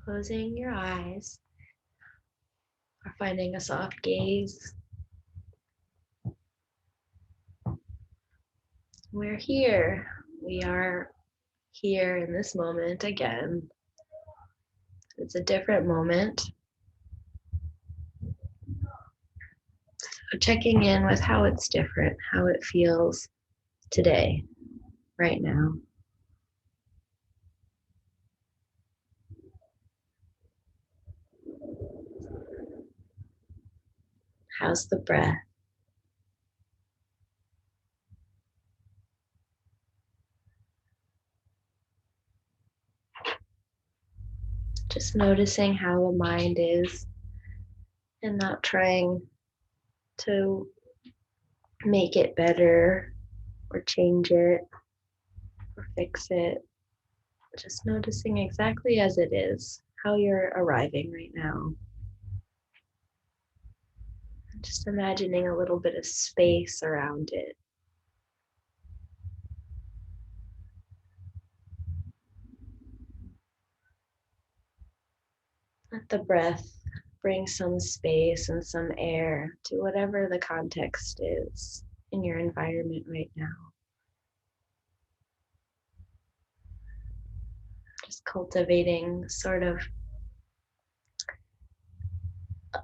Closing your eyes or finding a soft gaze. We're here. We are here in this moment again. It's a different moment. So checking in with how it's different, how it feels today, right now. How's the breath? Just noticing how the mind is and not trying to make it better or change it or fix it. Just noticing exactly as it is, how you're arriving right now. Just imagining a little bit of space around it. Let the breath bring some space and some air to whatever the context is in your environment right now. Just cultivating sort of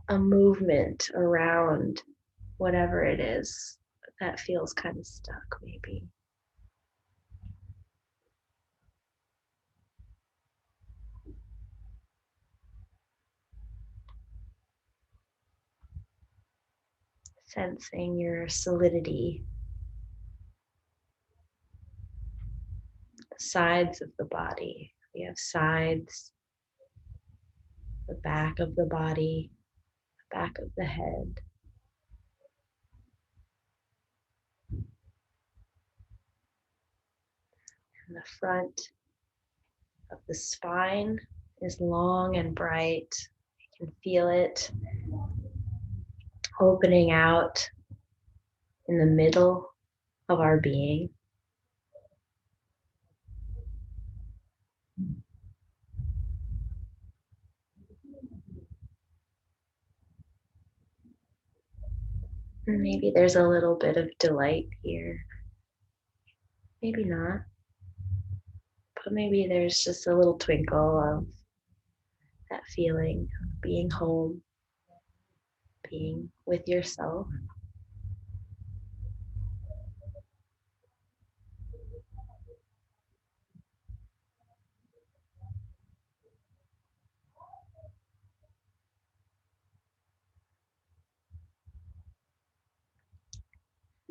a movement around whatever it is that feels kind of stuck, maybe. Sensing your solidity, the sides of the body. We have sides, the back of the body, the back of the head. And the front of the spine is long and bright. You can feel it opening out in the middle of our being. And maybe there's a little bit of delight here. Maybe not. But maybe there's just a little twinkle of that feeling of being home, being with yourself.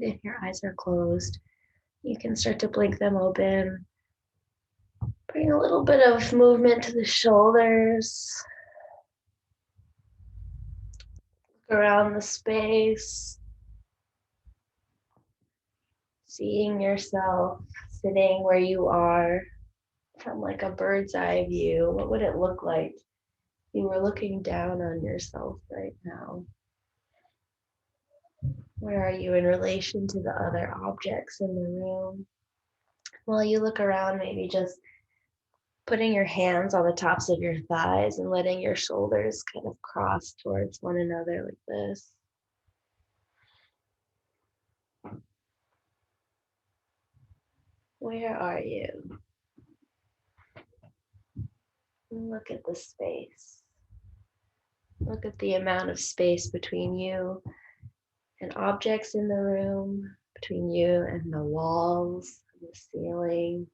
If your eyes are closed, you can start to blink them open. Bring a little bit of movement to the shoulders. Look around the space. Seeing yourself sitting where you are from like a bird's eye view. What would it look like if you were looking down on yourself right now? Where are you in relation to the other objects in the room? While you look around, maybe just putting your hands on the tops of your thighs and letting your shoulders kind of cross towards one another like this. Where are you? Look at the space. Look at the amount of space between you and objects in the room, between you and the walls, and the ceiling.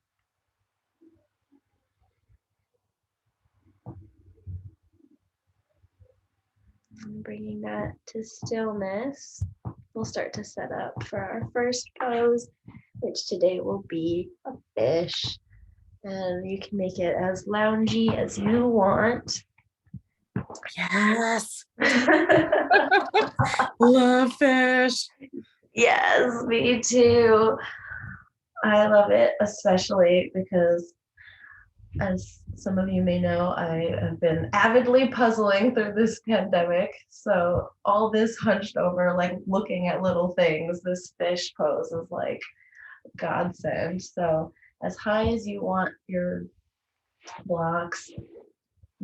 And bringing that to stillness, we'll start to set up for our first pose, which today will be a fish. And you can make it as loungy as you want. Yes. Love fish. Yes, me too. I love it, especially because, as some of you may know, I have been avidly puzzling through this pandemic. So all this hunched over, like looking at little things, this fish pose is like godsend. So as high as you want your blocks,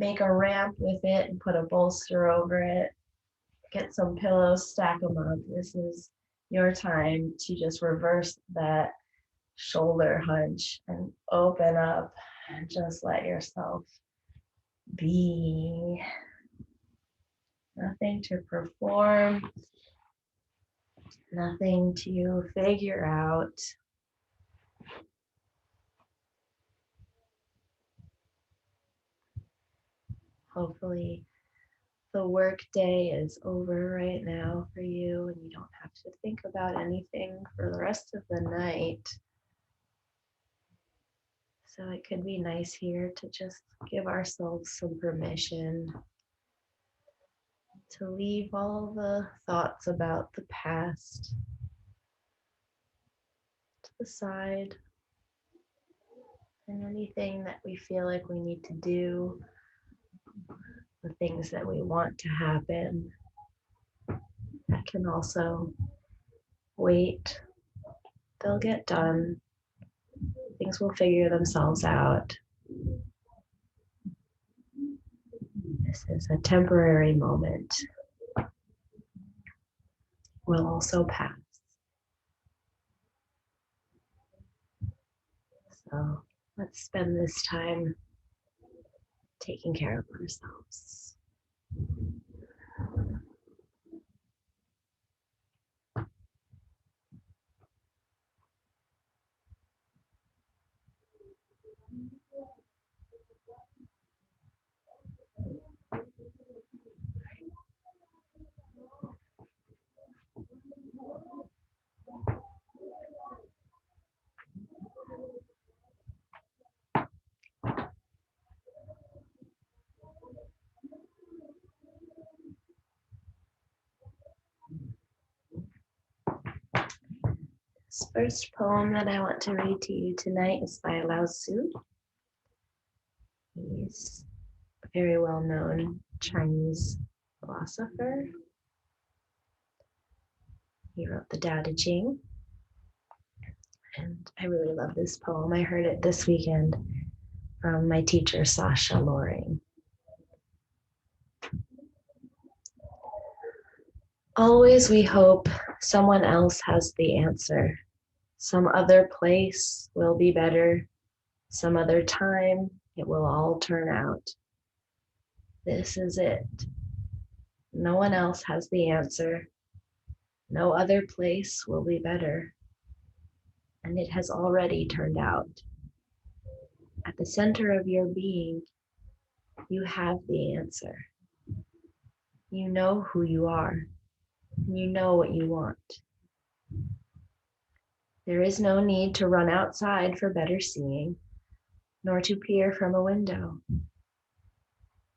make a ramp with it and put a bolster over it. Get some pillows, stack them up. This is your time to just reverse that shoulder hunch and open up and just let yourself be. Nothing to perform, nothing to figure out. Hopefully, the work day is over right now for you and you don't have to think about anything for the rest of the night. So it could be nice here to just give ourselves some permission to leave all the thoughts about the past to the side, and anything that we feel like we need to do, the things that we want to happen, that can also wait. They'll get done. Things will figure themselves out. This is a temporary moment. Will also pass. So let's spend this time taking care of ourselves. This first poem that I want to read to you tonight is by Lao Tzu. He's a very well-known Chinese philosopher. He wrote the Tao Te Ching, and I really love this poem. I heard it this weekend from my teacher, Sasha Loring. Always we hope someone else has the answer. Some other place will be better. Some other time it will all turn out. This is it. No one else has the answer. No other place will be better. And it has already turned out. At the center of your being, you have the answer. You know who you are. You know what you want. There is no need to run outside for better seeing, nor to peer from a window.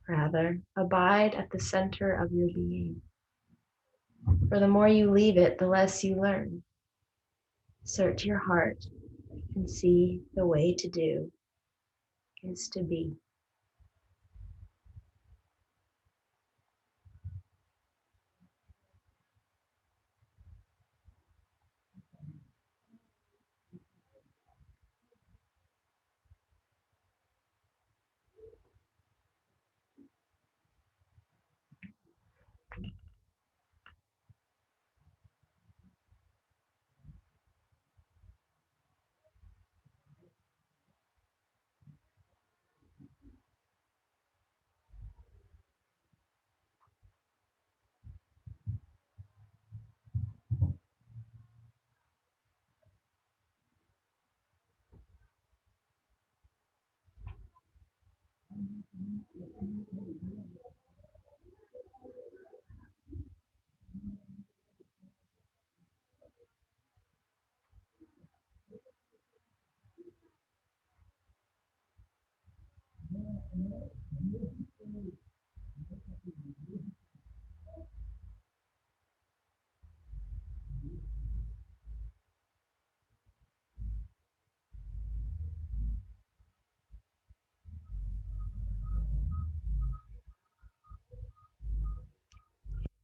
Rather, abide at the center of your being. For the more you leave it, the less you learn. Search your heart and see the way to do is to be.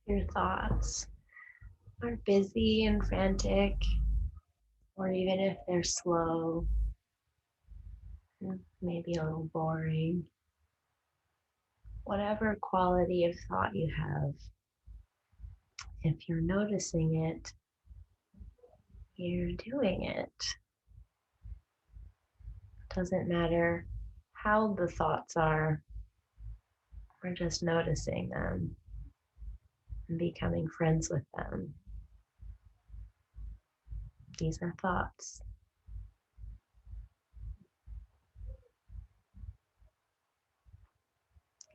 Your thoughts are busy and frantic, or even if they're slow, maybe a little boring, whatever quality of thought you have, if you're noticing it, you're doing it. Doesn't matter how the thoughts are, we're just noticing them and becoming friends with them. These are thoughts.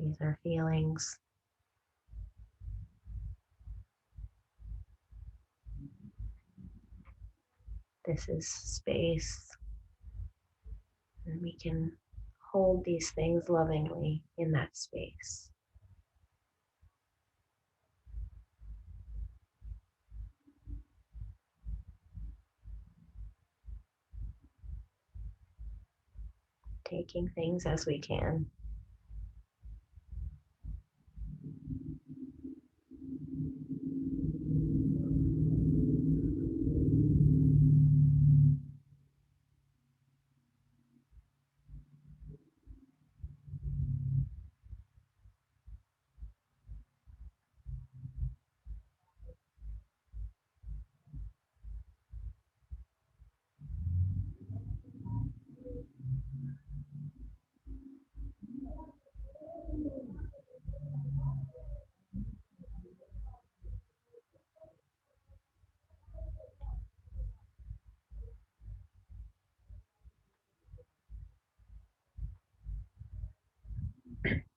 These are feelings. This is space. And we can hold these things lovingly in that space. Taking things as we can.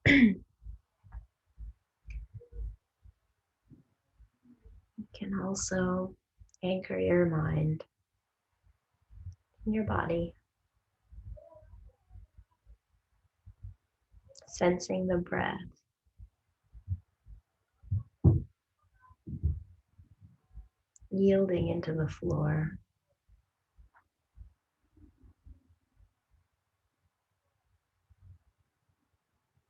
You can also anchor your mind in your body, sensing the breath, yielding into the floor.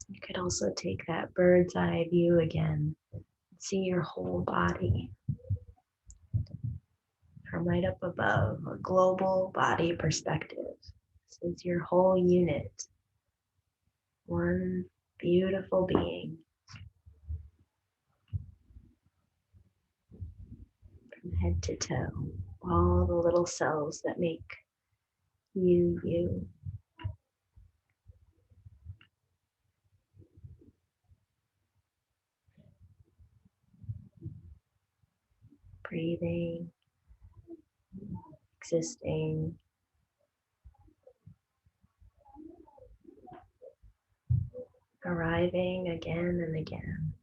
You could also take that bird's eye view again, see your whole body from right up above, a global body perspective. This is your whole unit, one beautiful being from head to toe, all the little cells that make you, you. Breathing, existing, arriving again and again.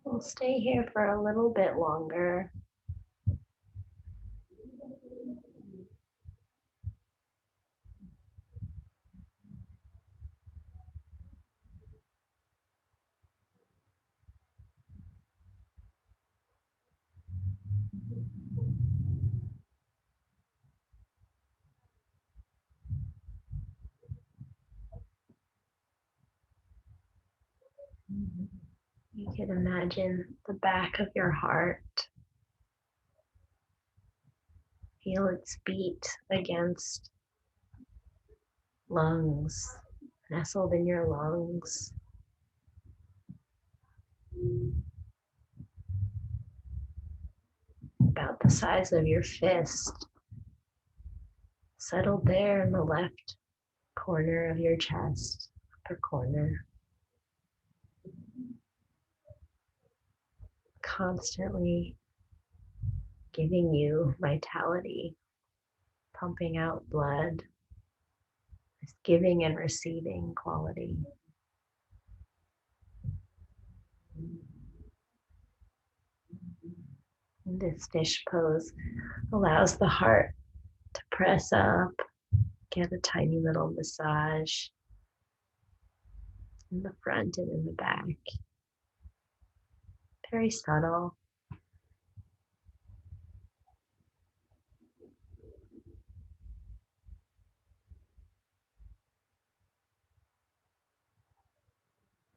We'll stay here for a little bit longer. You can imagine the back of your heart. Feel its beat against lungs, nestled in your lungs. About the size of your fist, settled there in the left corner of your chest, upper corner. Constantly giving you vitality, pumping out blood, this giving and receiving quality. And this fish pose allows the heart to press up, get a tiny little massage in the front and in the back. Very subtle.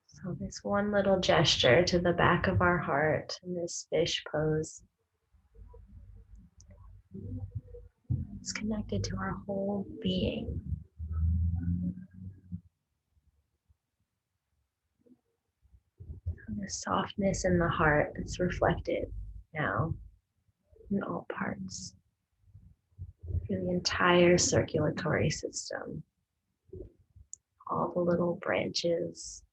So this one little gesture to the back of our heart in this fish pose is connected to our whole being. And the softness in the heart is reflected now in all parts, through the entire circulatory system, all the little branches,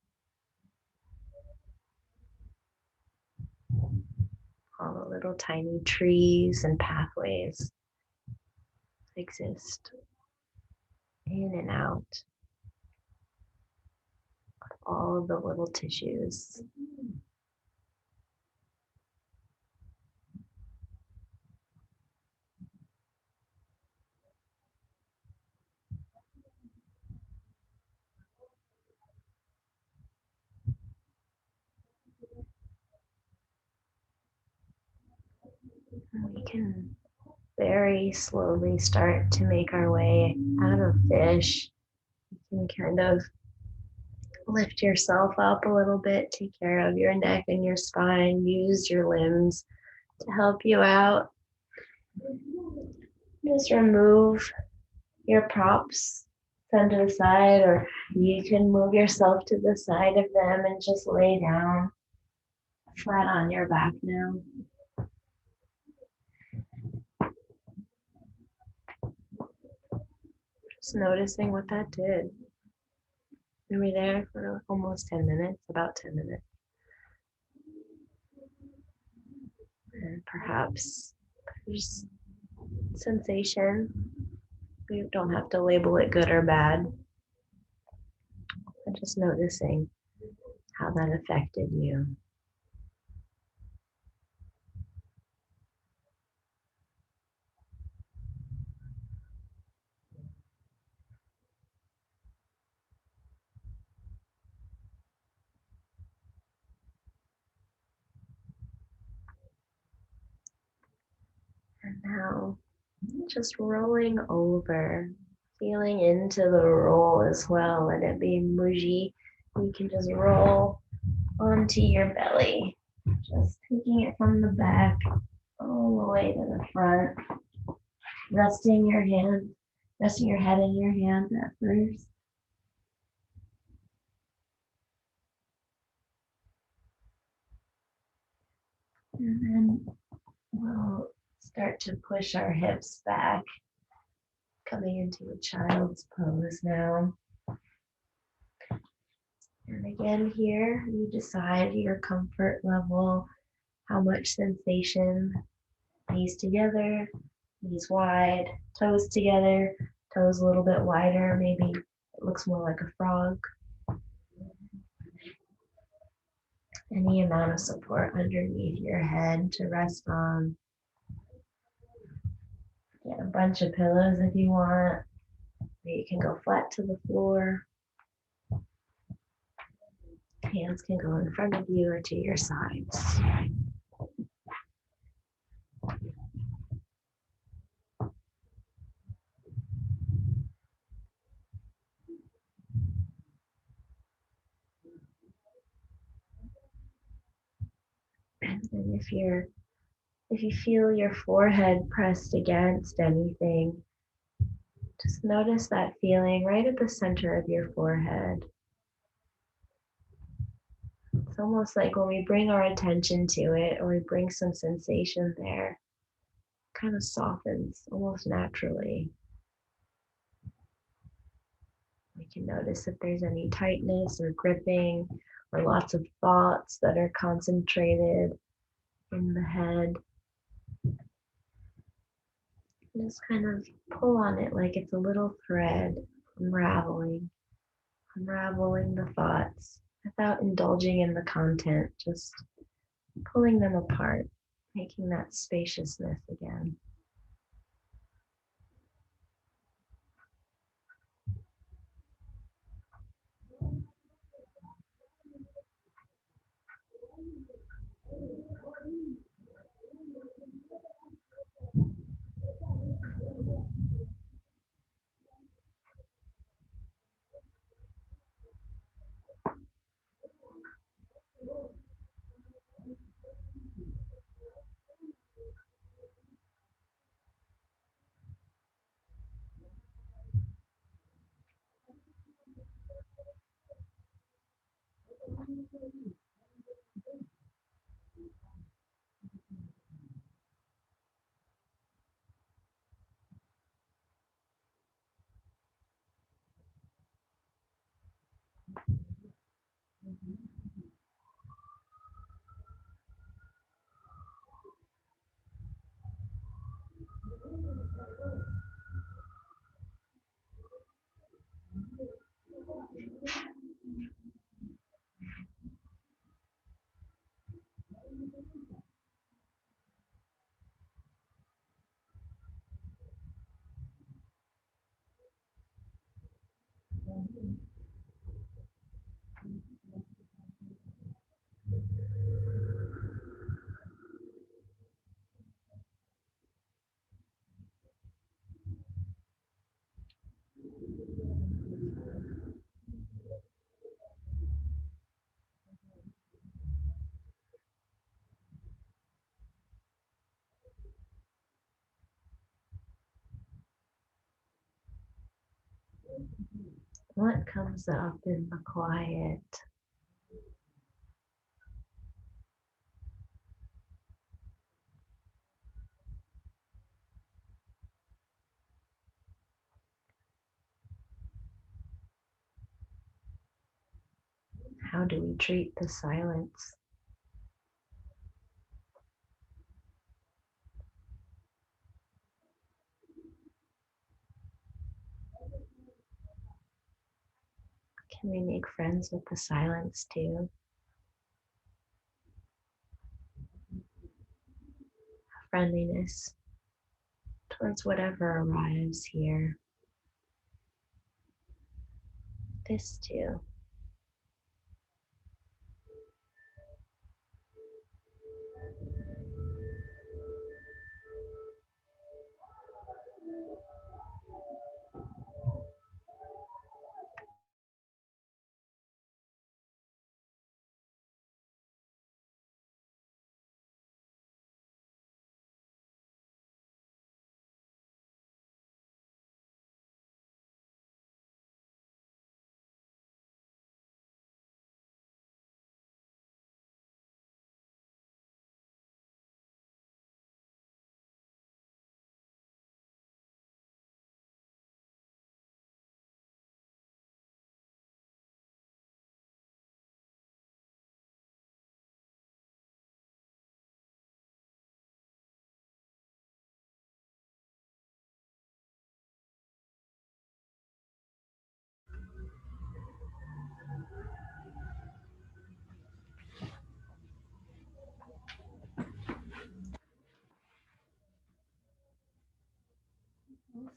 all the little tiny trees and pathways exist in and out of all of the little tissues. And we can very slowly start to make our way out of fish. You can kind of lift yourself up a little bit, take care of your neck and your spine, use your limbs to help you out. Just remove your props, send to the side, or you can move yourself to the side of them and just lay down flat on your back now. Just noticing what that did. We were there for almost 10 minutes, about 10 minutes. And perhaps there's sensation. We don't have to label it good or bad. But just noticing how that affected you. And now just rolling over, feeling into the roll as well. Let it be muji. You can just roll onto your belly, just taking it from the back all the way to the front, resting your head in your hands at first. And then we'll start to push our hips back, coming into a child's pose now. And again, here you decide your comfort level, how much sensation, knees together, knees wide, toes together, toes a little bit wider, maybe it looks more like a frog. Any amount of support underneath your head to rest on. Get a bunch of pillows if you want. You can go flat to the floor. Hands can go in front of you or to your sides. And then if you feel your forehead pressed against anything, just notice that feeling right at the center of your forehead. It's almost like when we bring our attention to it or we bring some sensation there, it kind of softens almost naturally. We can notice if there's any tightness or gripping or lots of thoughts that are concentrated in the head. Just kind of pull on it like it's a little thread, unraveling the thoughts, without indulging in the content, just pulling them apart, making that spaciousness again. What comes up in the quiet? How do we treat the silence? Can we make friends with the silence too? Friendliness towards whatever arrives here. This too.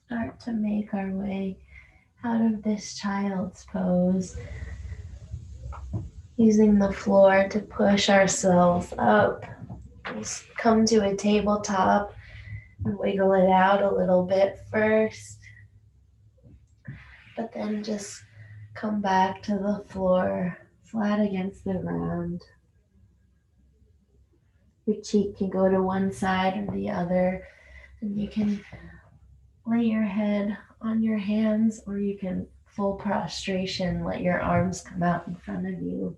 Start to make our way out of this child's pose, using the floor to push ourselves up. Just come to a tabletop and wiggle it out a little bit first, but then just come back to the floor, flat against the ground. Your cheek can go to one side or the other, and you can lay your head on your hands, or you can full prostration, let your arms come out in front of you.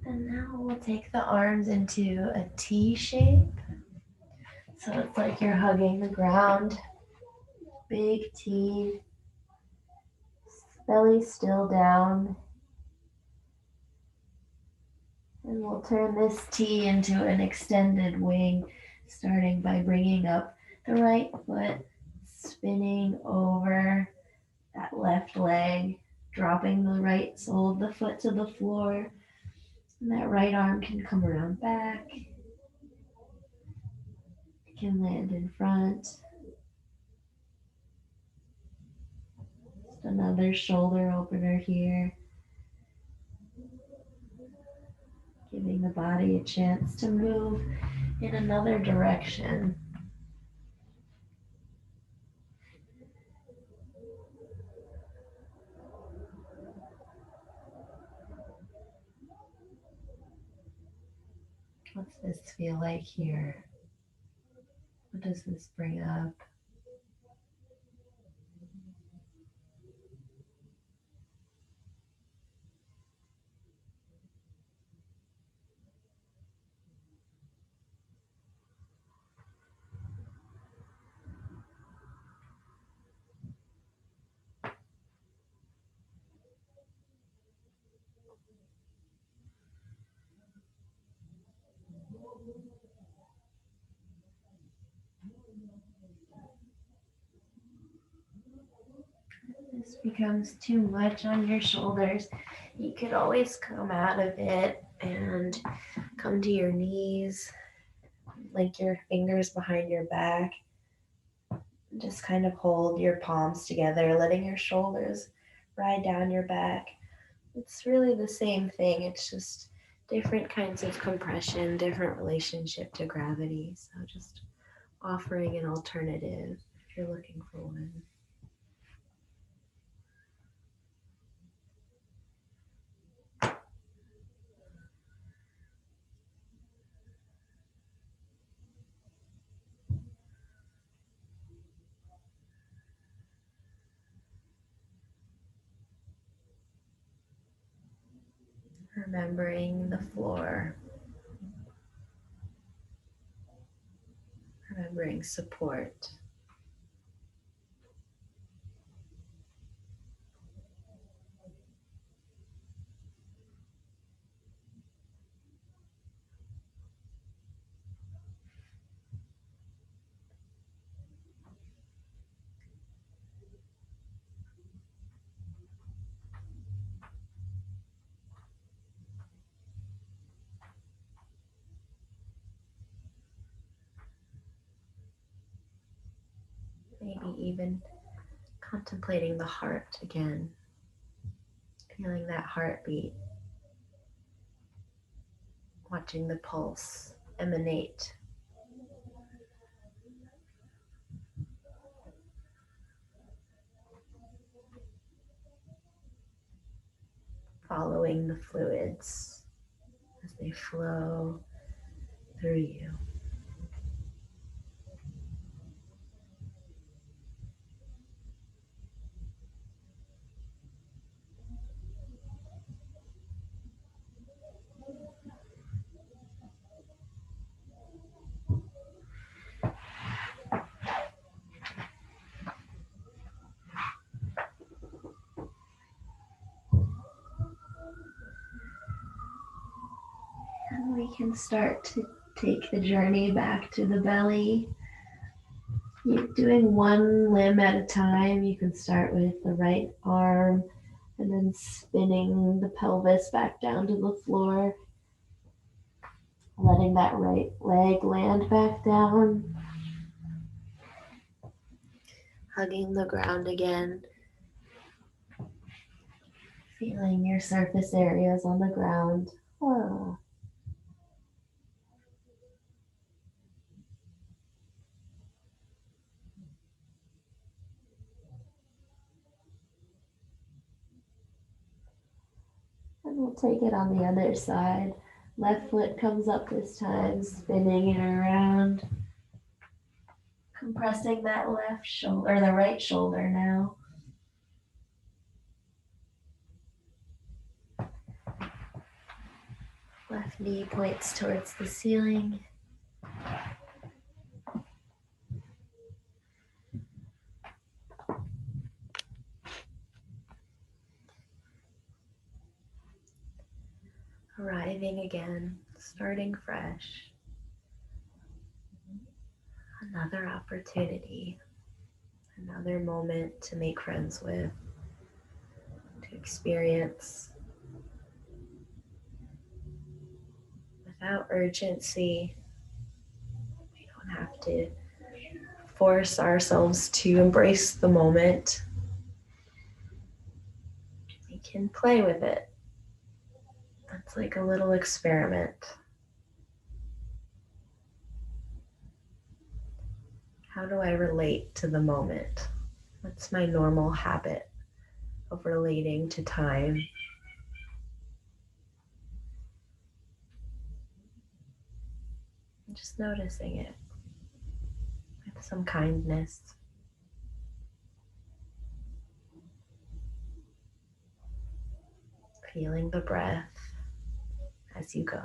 And now we'll take the arms into a T shape. So it's like you're hugging the ground. Big T. Belly still down. And we'll turn this T into an extended wing, starting by bringing up the right foot, spinning over that left leg, dropping the right sole of the foot to the floor. And that right arm can come around back. It can land in front. Just another shoulder opener here. Giving the body a chance to move in another direction. What's this feel like here? What does this bring up? This becomes too much on your shoulders, you could always come out of it and come to your knees, link your fingers behind your back, just kind of hold your palms together, letting your shoulders ride down your back. It's really the same thing, it's just different kinds of compression, different relationship to gravity. So just offering an alternative if you're looking for one. Remembering the floor, remembering support. Maybe even contemplating the heart again, feeling that heartbeat, watching the pulse emanate. Following the fluids as they flow through you. And we can start to take the journey back to the belly. You're doing one limb at a time. You can start with the right arm and then spinning the pelvis back down to the floor, letting that right leg land back down. Hugging the ground again. Feeling your surface areas on the ground. Oh. And we'll take it on the other side. Left foot comes up this time, spinning it around. Compressing that left shoulder, or the right shoulder now. Left knee points towards the ceiling. Arriving again, starting fresh. Another opportunity, another moment to make friends with, to experience without urgency. We don't have to force ourselves to embrace the moment. We can play with it. It's like a little experiment. How do I relate to the moment? What's my normal habit of relating to time? And just noticing it with some kindness. Feeling the breath as you go.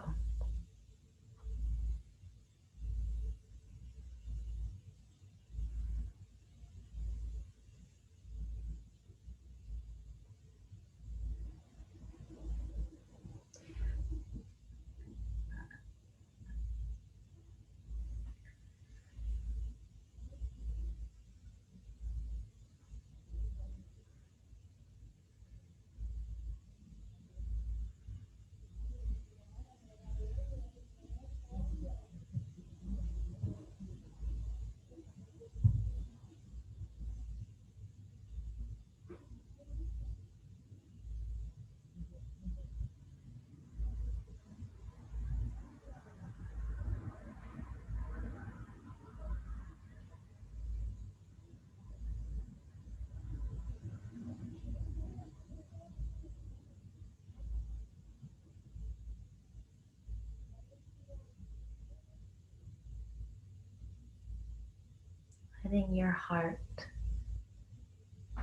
Letting your heart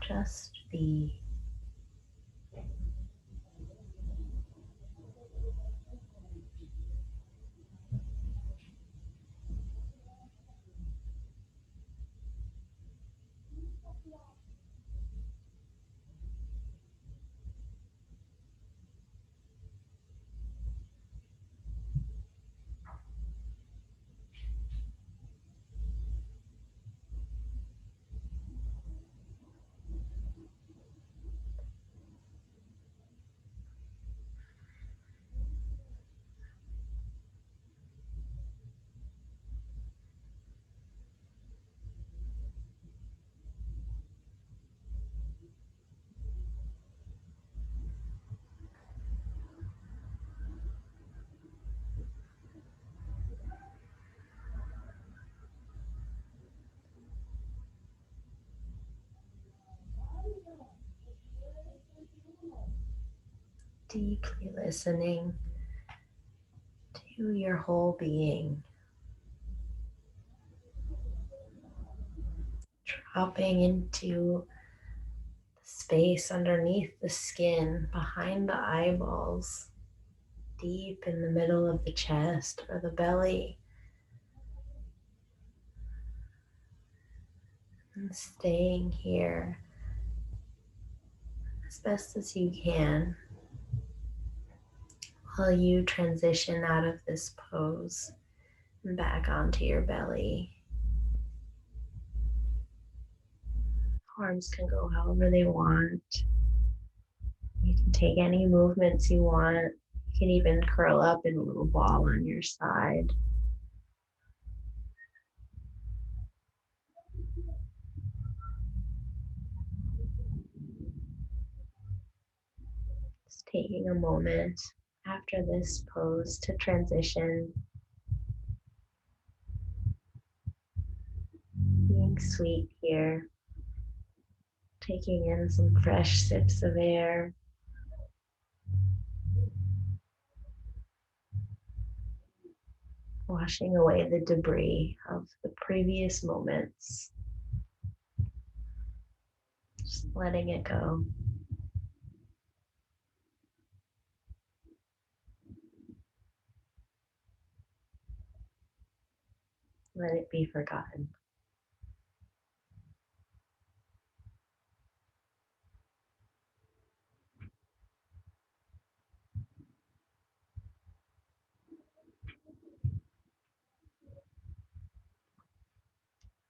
just be. Deeply listening to your whole being, dropping into the space underneath the skin, behind the eyeballs, deep in the middle of the chest or the belly, and staying here as best as you can while you transition out of this pose and back onto your belly. Arms can go however they want. You can take any movements you want. You can even curl up in a little ball on your side. Just taking a moment after this pose to transition, being sweet here, taking in some fresh sips of air, washing away the debris of the previous moments, just letting it go. Let it be forgotten.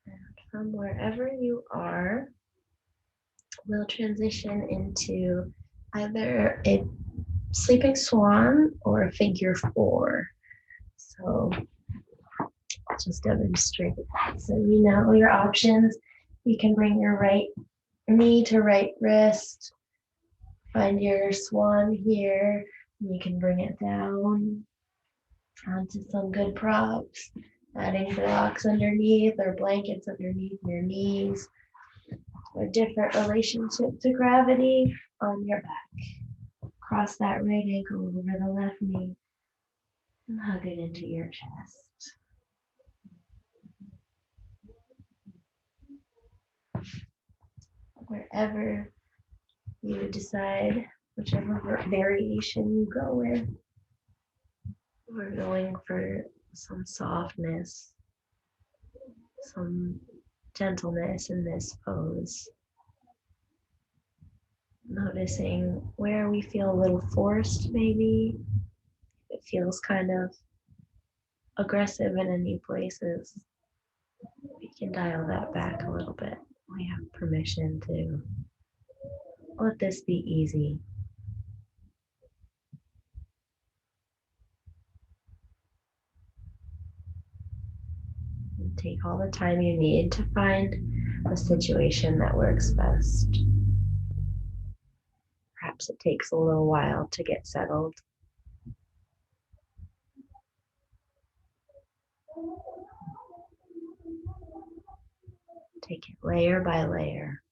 And from wherever you are, we'll transition into either a sleeping swan or a figure four. So I'll just demonstrate. So you know your options. You can bring your right knee to right wrist. Find your swan here. You can bring it down onto some good props, adding blocks underneath or blankets underneath your knees, or different relationship to gravity on your back. Cross that right ankle over the left knee and hug it into your chest. Wherever you decide, whichever variation you go with, we're going for some softness, some gentleness in this pose. Noticing where we feel a little forced, maybe. It feels kind of aggressive in any places. We can dial that back a little bit. We have permission to let this be easy. And take all the time you need to find a situation that works best. Perhaps it takes a little while to get settled. Take it layer by layer.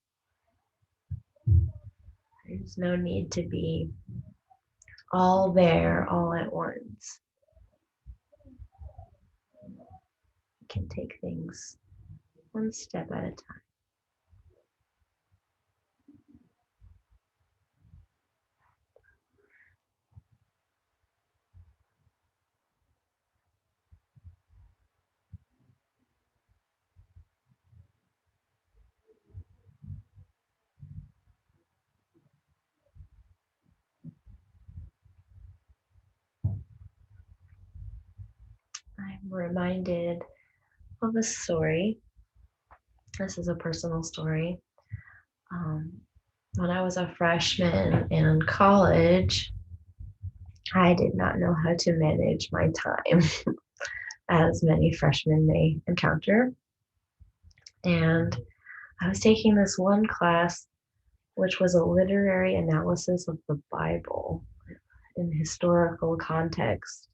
There's no need to be all there all at once. You can take things one step at a time. I'm reminded of a story. This is a personal story. When I was a freshman in college, I did not know how to manage my time, as many freshmen may encounter. And I was taking this one class, which was a literary analysis of the Bible in historical context.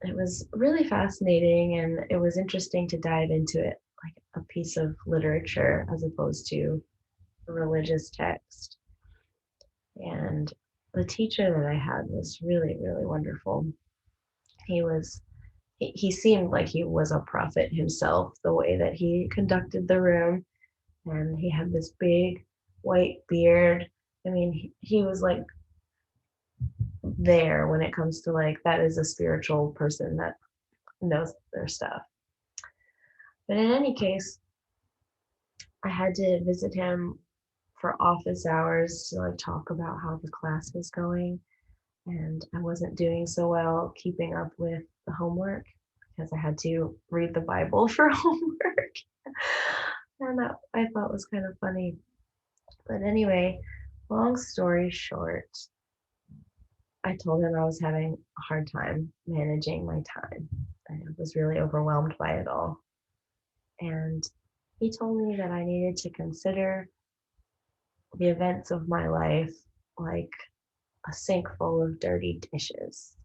It was really fascinating, and it was interesting to dive into it like a piece of literature as opposed to a religious text. And the teacher that I had was really, really wonderful. He seemed like he was a prophet himself, the way that he conducted the room. And he had this big white beard. I mean, he was like there when it comes to like, that is a spiritual person that knows their stuff. But in any case, I had to visit him for office hours to like talk about how the class was going. And I wasn't doing so well keeping up with the homework because I had to read the Bible for homework. And that I thought was kind of funny. But anyway, long story short, I told him I was having a hard time managing my time. I was really overwhelmed by it all. And he told me that I needed to consider the events of my life like a sink full of dirty dishes.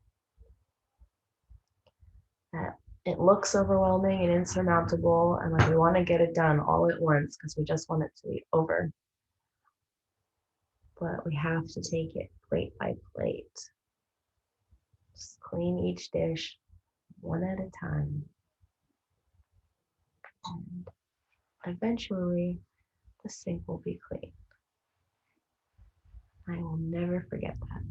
That it looks overwhelming and insurmountable, and like we want to get it done all at once because we just want it to be over. But we have to take it plate by plate. Just clean each dish one at a time. And eventually, the sink will be clean. I will never forget that.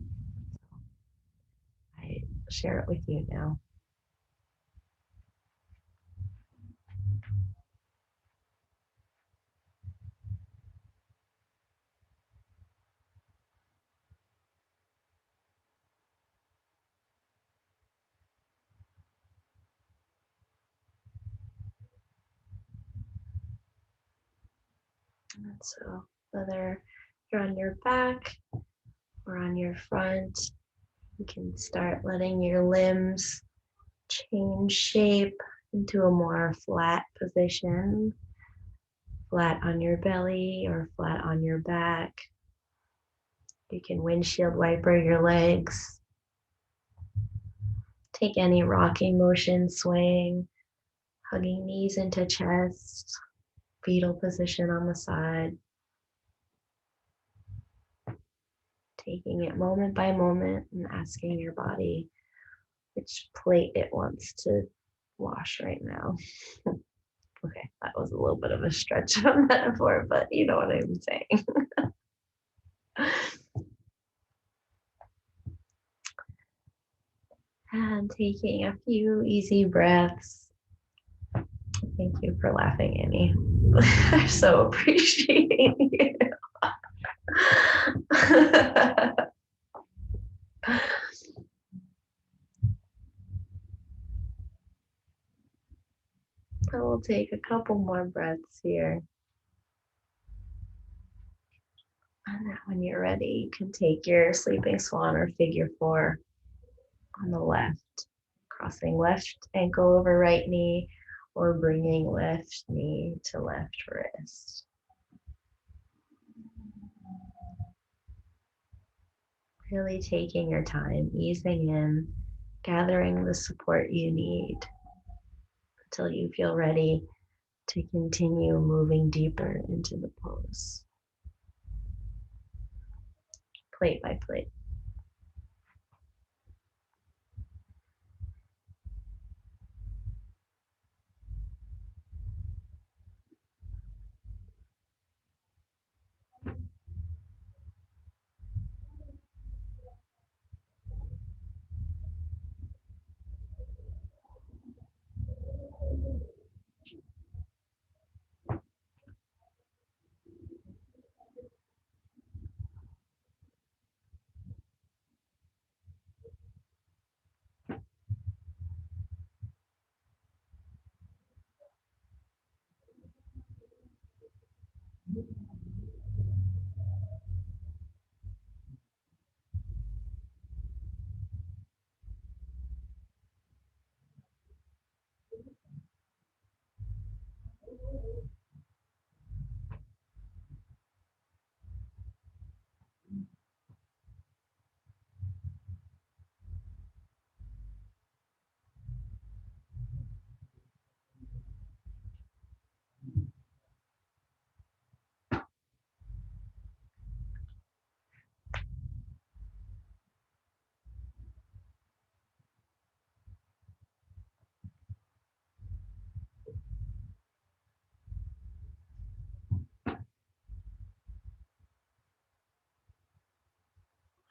I share it with you now. And so whether you're on your back or on your front, you can start letting your limbs change shape into a more flat position, flat on your belly or flat on your back. You can windshield wiper your legs. Take any rocking motion, swaying, hugging knees into chest, fetal position on the side. Taking it moment by moment and asking your body which plate it wants to wash right now. Okay, that was a little bit of a stretch of a metaphor, but you know what I'm saying. And taking a few easy breaths. Thank you for laughing, Annie. I'm so appreciating you. I will take a couple more breaths here. And then when you're ready, you can take your sleeping swan or figure four on the left, crossing left ankle over right knee or bringing left knee to left wrist. Really taking your time, easing in, gathering the support you need until you feel ready to continue moving deeper into the pose, plate by plate.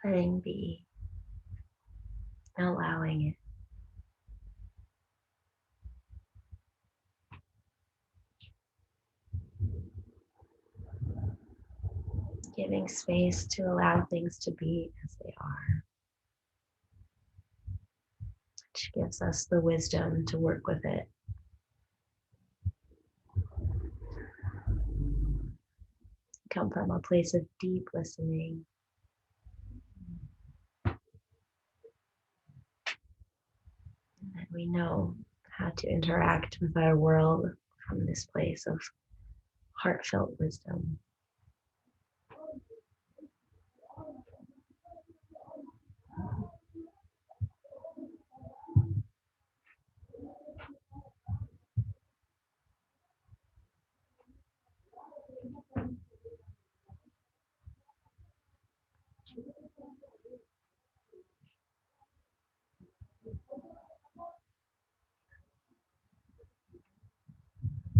Letting be, allowing it. Giving space to allow things to be as they are, which gives us the wisdom to work with it. Come from a place of deep listening. And we know how to interact with our world from this place of heartfelt wisdom.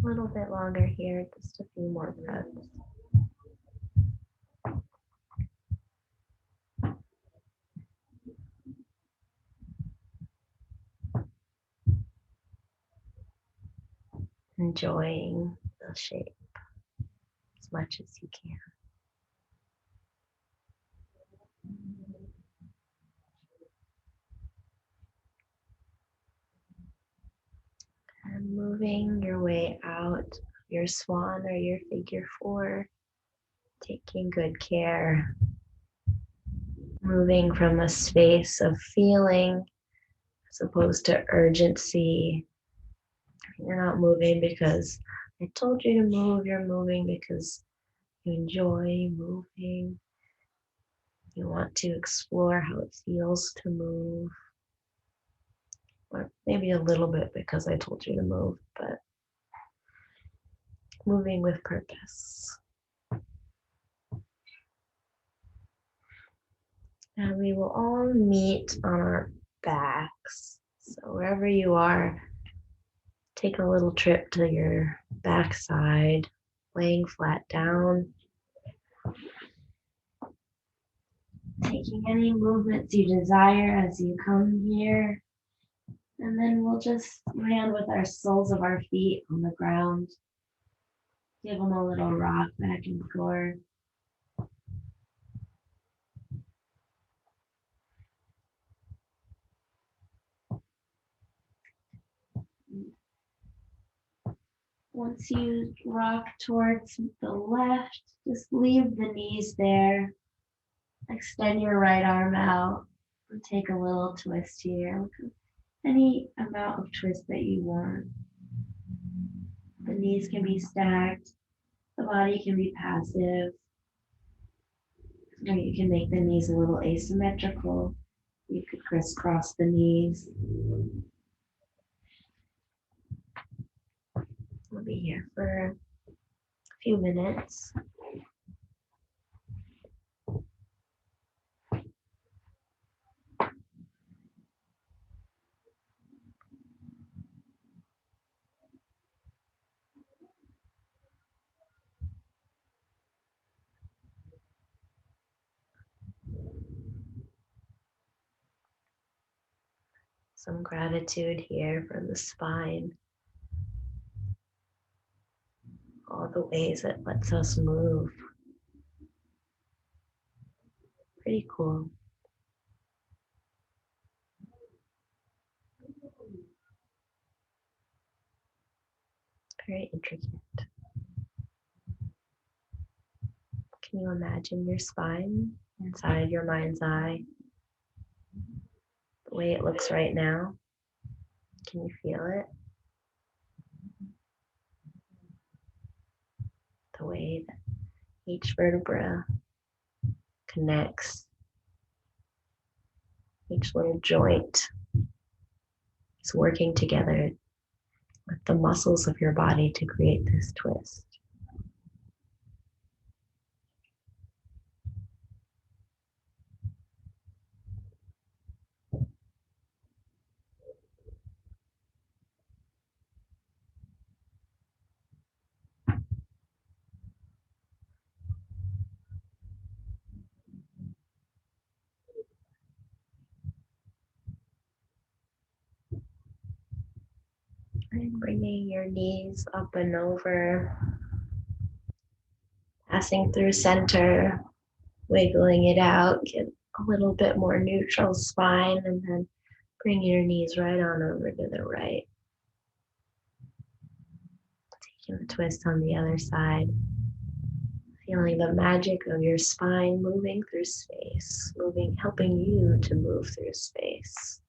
A little bit longer here, just a few more breaths. Enjoying the shape as much as you can. And moving your way out of your swan or your figure four, taking good care, moving from a space of feeling as opposed to urgency. You're not moving because I told you to move, you're moving because you enjoy moving. You want to explore how it feels to move, or maybe a little bit because I told you to move, but moving with purpose. And we will all meet on our backs. So wherever you are, take a little trip to your backside, laying flat down, taking any movements you desire as you come here. And then we'll just land with our soles of our feet on the ground. Give them a little rock back and forth. Once you rock towards the left, just leave the knees there. Extend your right arm out and take a little twist here. Any amount of twist that you want. The knees can be stacked. The body can be passive. Or you can make the knees a little asymmetrical. You could crisscross the knees. We'll be here for a few minutes. Some gratitude here for the spine. All the ways it lets us move. Pretty cool. Very intricate. Can you imagine your spine inside your mind's eye? The way it looks right now? Can you feel it? The way that each vertebra connects, each little joint is working together with the muscles of your body to create this twist. And bringing your knees up and over, passing through center, wiggling it out, get a little bit more neutral spine, and then bring your knees right on over to the right. Taking a twist on the other side. Feeling the magic of your spine moving through space, helping you to move through space.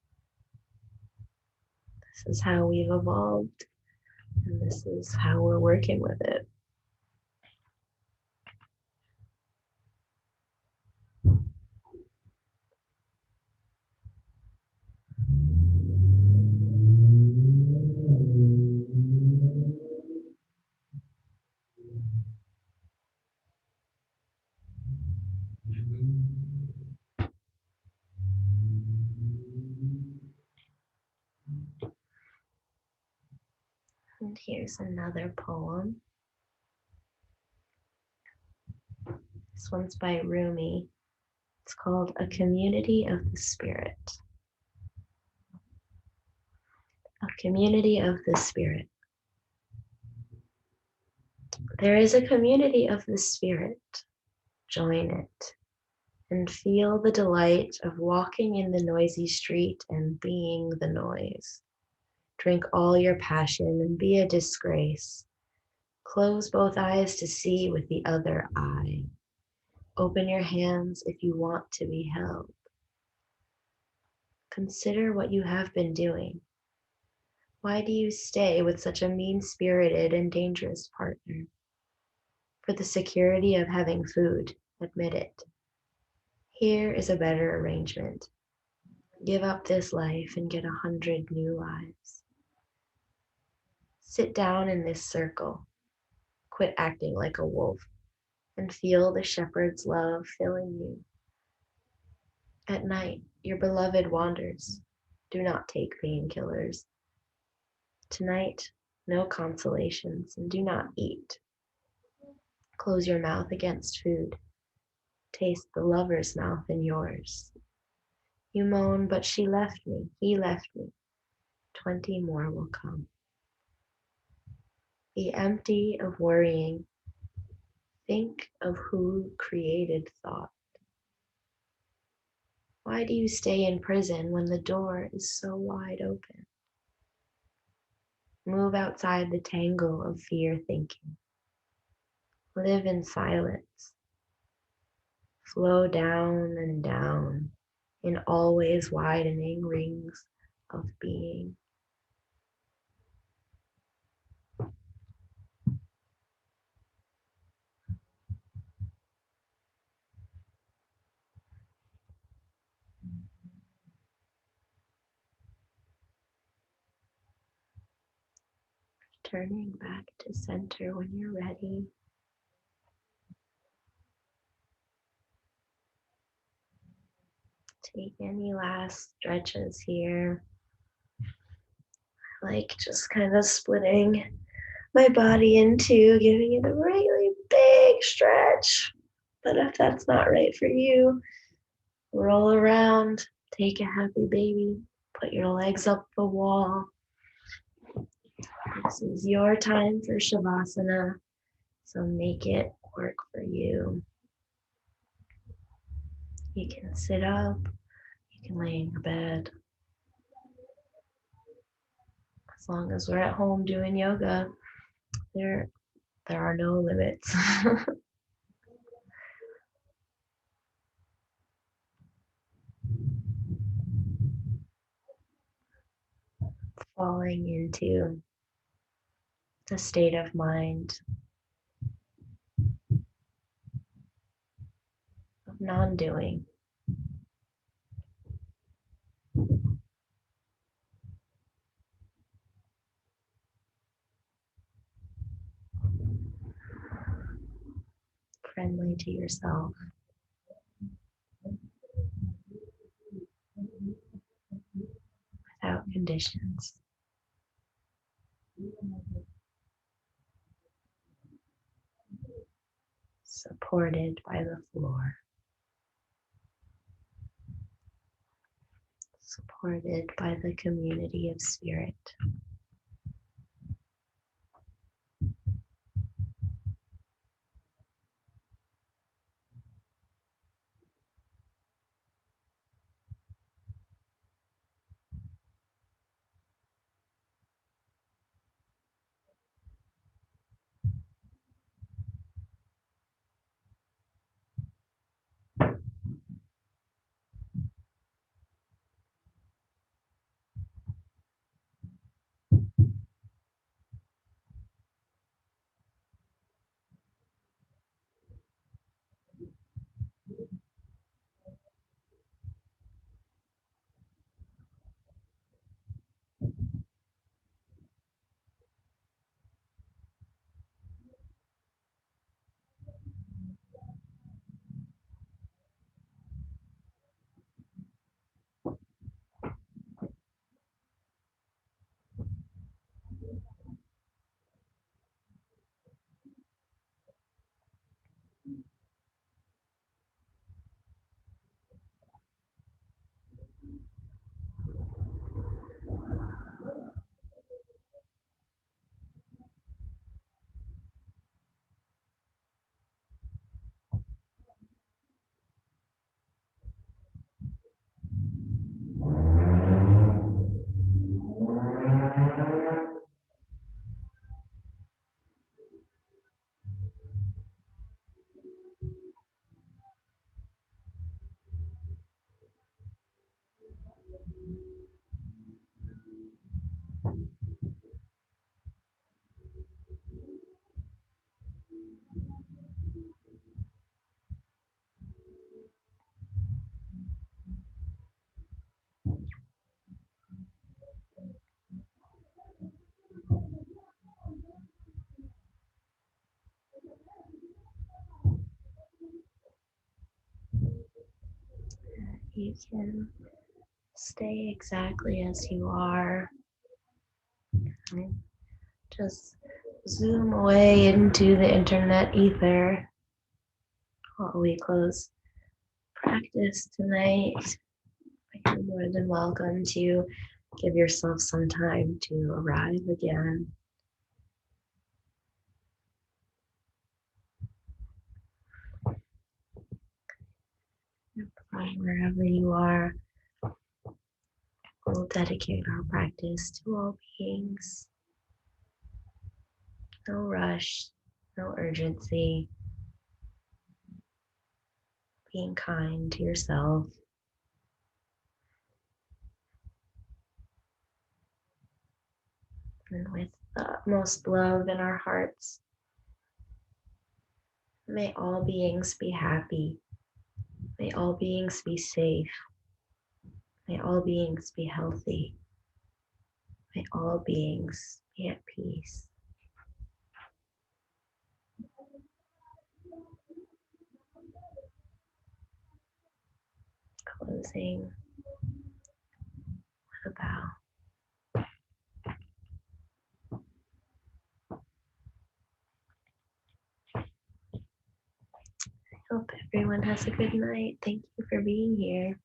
This is how we've evolved, and this is how we're working with it. And here's another poem. This one's by Rumi. It's called A Community of the Spirit. A community of the Spirit. There is a community of the Spirit. Join it and feel the delight of walking in the noisy street and being the noise. Drink all your passion and be a disgrace. Close both eyes to see with the other eye. Open your hands if you want to be held. Consider what you have been doing. Why do you stay with such a mean-spirited and dangerous partner? For the security of having food, admit it. Here is a better arrangement. Give up this life and get 100 new lives. Sit down in this circle. Quit acting like a wolf and feel the shepherd's love filling you. At night, your beloved wanders. Do not take painkillers. Tonight, no consolations, and do not eat. Close your mouth against food. Taste the lover's mouth in yours. You moan, but she left me, he left me. 20 more will come. Be empty of worrying. Think of who created thought. Why do you stay in prison when the door is so wide open? Move outside the tangle of fear thinking. Live in silence. Flow down and down in always widening rings of being. Turning back to center when you're ready. Take any last stretches here. Like just kind of splitting my body in two, giving it a really big stretch. But if that's not right for you, roll around, take a happy baby, put your legs up the wall. This is your time for Shavasana, so make it work for you. You can sit up, you can lay in your bed. As long as we're at home doing yoga, there are no limits. Falling into the state of mind of non-doing. Friendly to yourself. Without conditions. Supported by the floor. Supported by the community of spirit. You can stay exactly as you are. And just zoom away into the internet ether while we close practice tonight. You're more than welcome to give yourself some time to arrive again. From wherever you are, we'll dedicate our practice to all beings. No rush, no urgency. Being kind to yourself. And with the utmost love in our hearts, may all beings be happy. May all beings be safe. May all beings be healthy. May all beings be at peace. Closing with a bow. Hope everyone has a good night. Thank you for being here.